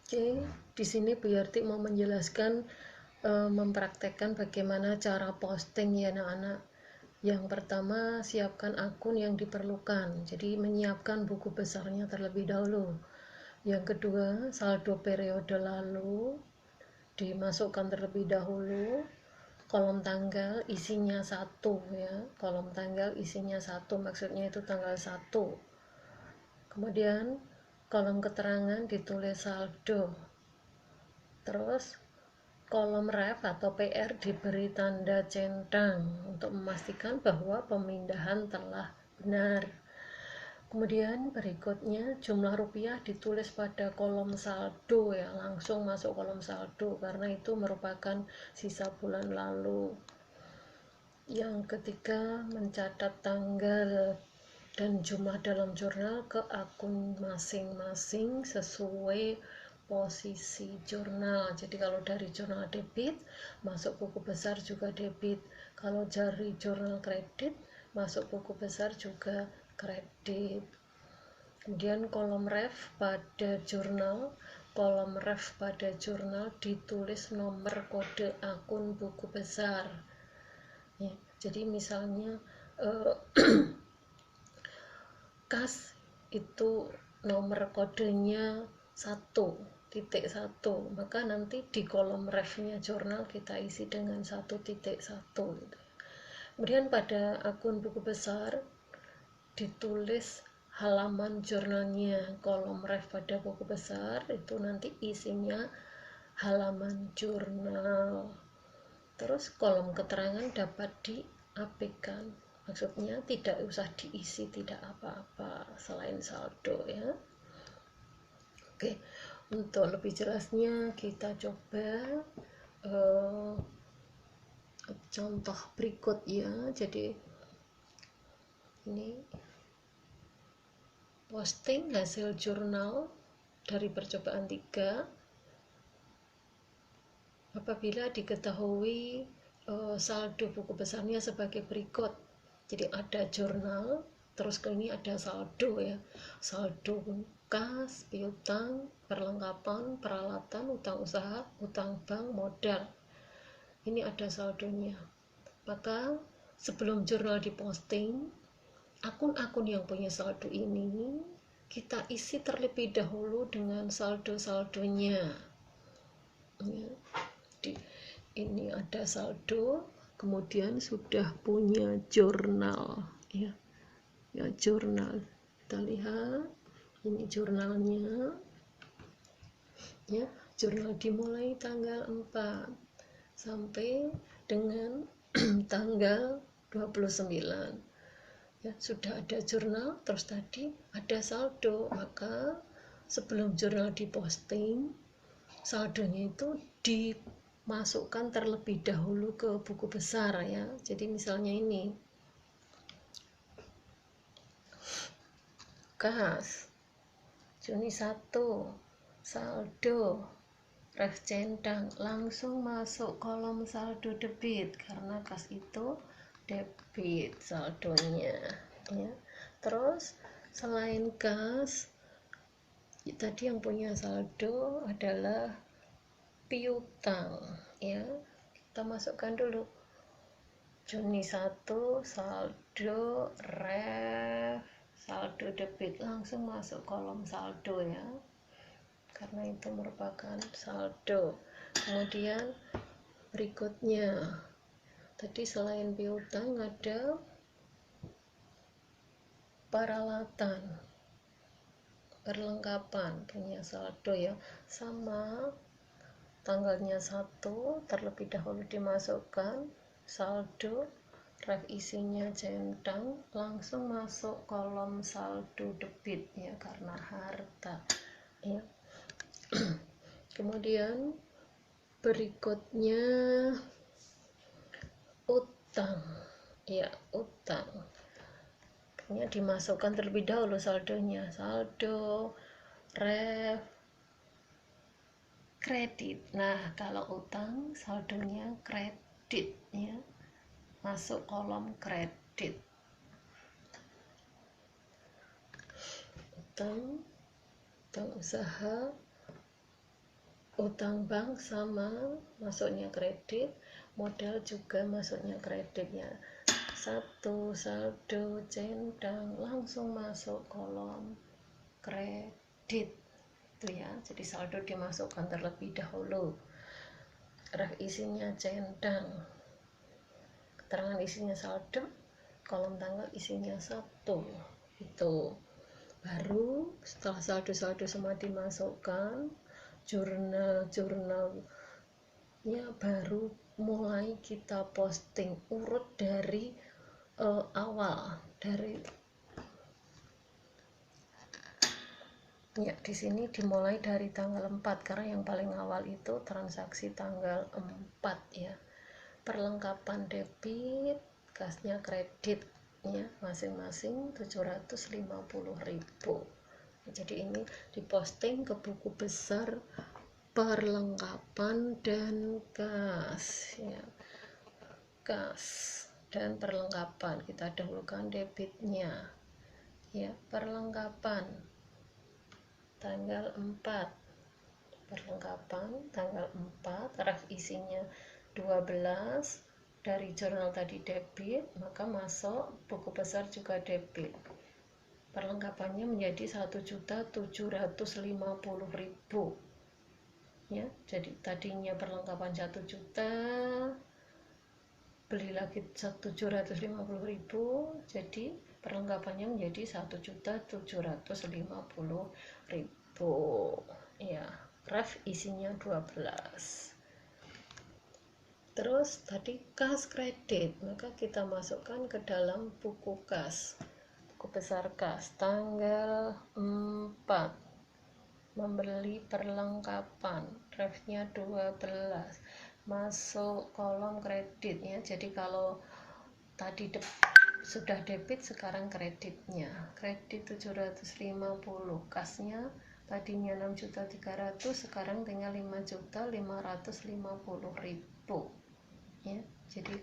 Oke, di sini Bu Yarti mau menjelaskan, mempraktekkan bagaimana cara posting ya anak-anak. Yang pertama, siapkan akun yang diperlukan. Jadi menyiapkan buku besarnya terlebih dahulu. Yang kedua, saldo periode lalu dimasukkan terlebih dahulu. Kolom tanggal isinya satu ya. Kolom tanggal isinya satu, maksudnya itu tanggal 1. Kemudian kolom keterangan ditulis saldo. Terus kolom ref atau PR diberi tanda centang untuk memastikan bahwa pemindahan telah benar. Kemudian berikutnya jumlah rupiah ditulis pada kolom saldo ya, langsung masuk kolom saldo karena itu merupakan sisa bulan lalu. Yang ketiga, mencatat tanggal dan jumlah dalam jurnal ke akun masing-masing sesuai posisi jurnal. Jadi kalau dari jurnal debit masuk buku besar juga debit, kalau dari jurnal kredit masuk buku besar juga kredit. Kemudian kolom ref pada jurnal ditulis nomor kode akun buku besar ya. Jadi misalnya kas itu nomor kodenya 1.1, maka nanti di kolom refnya jurnal kita isi dengan 1.1 gitu. Kemudian pada akun buku besar ditulis halaman jurnalnya. Kolom ref pada buku besar itu nanti isinya halaman jurnal. Terus kolom keterangan dapat diabaikan, maksudnya tidak usah diisi, tidak apa-apa selain saldo ya. Oke, untuk lebih jelasnya kita coba contoh berikut ya. Jadi ini posting hasil jurnal dari percobaan 3 apabila diketahui saldo buku besarnya sebagai berikut. Jadi ada jurnal, terus ke ini ada saldo ya, saldo kas, piutang, perlengkapan, peralatan, utang usaha, utang bank, modal. Ini ada saldonya. Maka sebelum jurnal diposting, akun-akun yang punya saldo ini kita isi terlebih dahulu dengan saldo-saldonya ya. Ini ada saldo, kemudian sudah punya jurnal ya, jurnal. Kita lihat ini jurnalnya ya. Jurnal dimulai tanggal 4 sampai dengan tanggal 29 ya. Sudah ada jurnal, terus tadi ada saldo, maka sebelum jurnal diposting, saldonya itu dimasukkan terlebih dahulu ke buku besar ya. Jadi misalnya ini kas Juni 1 saldo ref centang, langsung masuk kolom saldo debit karena kas itu debit saldonya ya. Terus selain kas tadi yang punya saldo adalah piutang ya. Kita masukkan dulu Juni 1 saldo ref saldo debit, langsung masuk kolom saldo ya karena itu merupakan saldo. Kemudian berikutnya tadi selain piutang ada peralatan, perlengkapan punya saldo ya, sama tanggalnya 1 terlebih dahulu dimasukkan saldo, ref isinya centang, langsung masuk kolom saldo debit ya karena harta ya. Kemudian berikutnya utang ya, utang ini dimasukkan terlebih dahulu saldonya, saldo ref kredit. Nah kalau utang saldonya kredit ya, masuk kolom kredit. Utang usaha utang bank sama masuknya kredit, modal juga masuknya kreditnya. Satu, saldo centang langsung masuk kolom kredit itu ya. Jadi saldo dimasukkan terlebih dahulu, ref isinya centang, keterangan isinya saldo, kolom tanggal isinya 1. Itu baru setelah saldo-saldo semua dimasukkan, jurnalnya baru mulai kita posting urut dari awal, dari ya di sini dimulai dari tanggal 4 karena yang paling awal itu transaksi tanggal 4 ya. Perlengkapan debit, kasnya kreditnya masing-masing 750.000. Jadi ini diposting ke buku besar perlengkapan dan kas ya. Kas dan perlengkapan kita dahulukan debitnya ya. Perlengkapan tanggal 4, perlengkapan tanggal 4, ref isinya 12, dari jurnal tadi debit, maka masuk buku besar juga debit. Perlengkapannya menjadi 1.750.000 ya. Jadi tadinya perlengkapan 1 juta, beli lagi 750.000, jadi perlengkapannya menjadi 1.750.000 ya. Ref isinya 12. Terus tadi kas kredit, maka kita masukkan ke dalam buku kas, buku besar kas tanggal 4, membeli perlengkapan, refnya 12, masuk kolom kredit ya. Jadi kalau tadi sudah debit, sekarang kreditnya, kredit 750, kasnya tadinya 6.300.000, sekarang tinggal 5.550.000 ya. Jadi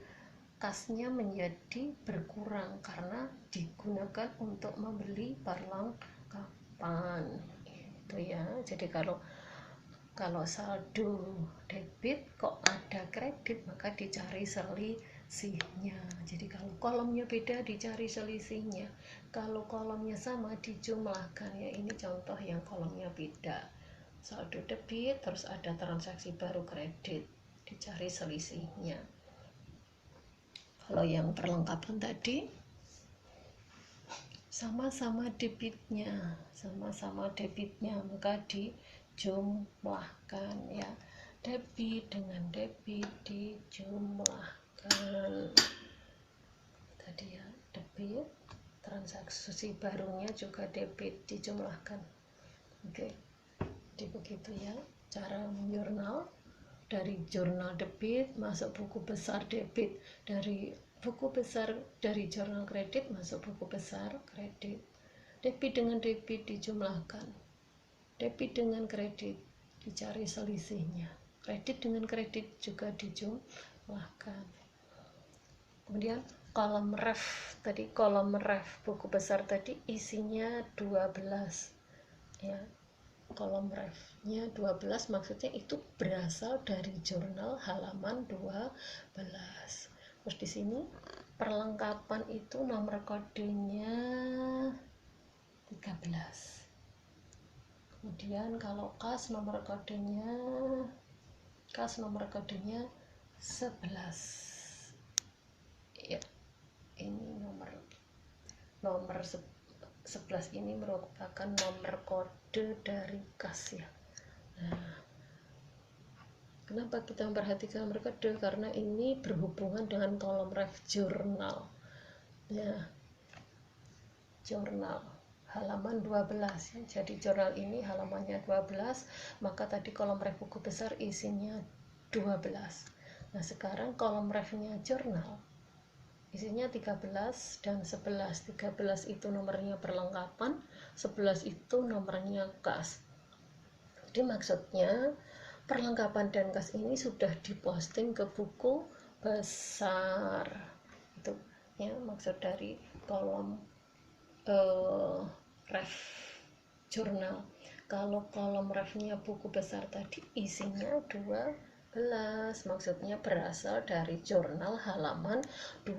kasnya menjadi berkurang karena digunakan untuk membeli perlengkapan itu ya. Jadi kalau saldo debit kok ada kredit, maka dicari selisihnya. Jadi kalau kolomnya beda dicari selisihnya, kalau kolomnya sama dijumlahkan ya. Ini contoh yang kolomnya beda, saldo debit terus ada transaksi baru kredit, dicari selisihnya. Kalau yang perlengkapan tadi sama-sama debitnya, maka dijumlahkan ya. Debit dengan debit dijumlahkan tadi ya. Debit, transaksi barunya juga debit, dijumlahkan. Oke, jadi begitu ya cara menjurnal. Dari jurnal debit masuk buku besar debit, dari buku besar, dari jurnal kredit masuk buku besar kredit. Debit dengan debit dijumlahkan, debit dengan kredit dicari selisihnya, kredit dengan kredit juga dijumlahkan. Kemudian kolom ref tadi, kolom ref buku besar tadi isinya 12 ya. Kolom refnya 12 maksudnya itu berasal dari jurnal halaman 12. Terus di sini perlengkapan itu nomor kodenya 13. Kemudian kalau kas nomor kodenya 11 ya. Ini nomor 11 ini merupakan nomor kode dari kas ya. Nah, kenapa kita memperhatikan nomor kode? Karena ini berhubungan dengan kolom ref jurnal ya. Jurnal halaman 12 ya. Jadi jurnal ini halamannya 12, maka tadi kolom ref buku besar isinya 12. Nah, sekarang kolom refnya jurnal isinya 13 dan 11. 13 itu nomornya perlengkapan, 11 itu nomornya kas. Jadi maksudnya perlengkapan dan kas ini sudah diposting ke buku besar. Itu ya maksud dari kolom ref jurnal. Kalau kolom refnya buku besar tadi isinya 12, maksudnya berasal dari jurnal halaman 12.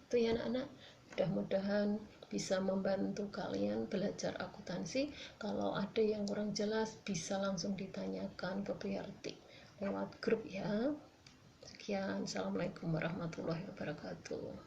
Itu ya anak-anak, mudah-mudahan bisa membantu kalian belajar akuntansi. Kalau ada yang kurang jelas bisa langsung ditanyakan ke Bu Yarti lewat grup ya. Sekian, assalamualaikum warahmatullahi wabarakatuh.